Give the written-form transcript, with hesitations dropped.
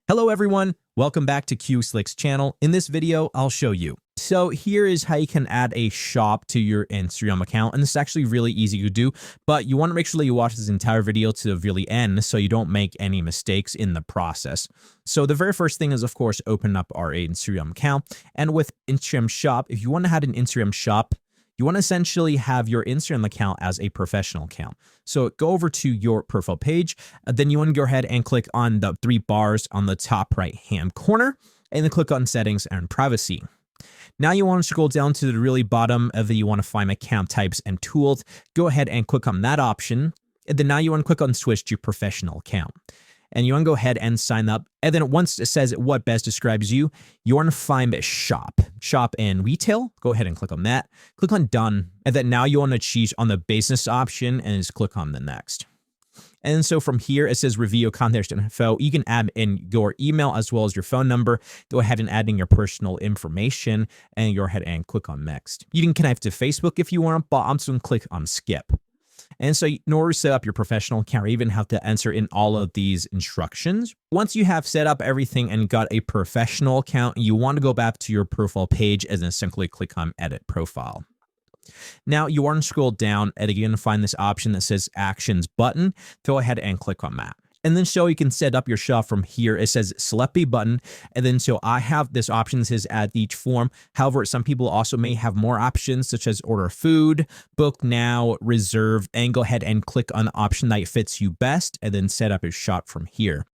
Hello everyone, welcome back to QSlick's channel. In this video, I'll show you. So here is how you can add a shop to your Instagram account, and this is actually really easy to do, but you want to make sure that you watch this entire video to the really end so you don't make any mistakes in the process. So the very first thing is, of course, open up our Instagram account, and with Instagram shop, if you want to add an Instagram shop, you want to essentially have your Instagram account as a professional account. So go over to your profile page, then you want to go ahead and click on the three bars on the top right hand corner, and then click on settings and privacy. Now you want to scroll down to the really bottom of you want to find account types and tools. Go ahead and click on that option. And then now you want to click on switch to professional account. And you want to go ahead and sign up. And then once it says what best describes you, you want to find a shop and retail. Go ahead and click on that. Click on done. And then now you want to choose on the business option and just click on the next. And so from here, it says review contact info. You can add in your email as well as your phone number. Go ahead and add in your personal information and go ahead and click on next. You can connect to Facebook if you want, but I'm just going to click on skip. And so in order to set up your professional account, you even have to enter in all of these instructions. Once you have set up everything and got a professional account, you want to go back to your profile page and then simply click on edit profile. Now you want to scroll down and you're going to find this option that says actions button. Go ahead and click on that. And then so you can set up your shop from here. It says select a button. And then so I have this option that says add each form. However, some people also may have more options such as order food, book now, reserve, and go ahead and click on the option that fits you best and then set up your shop from here.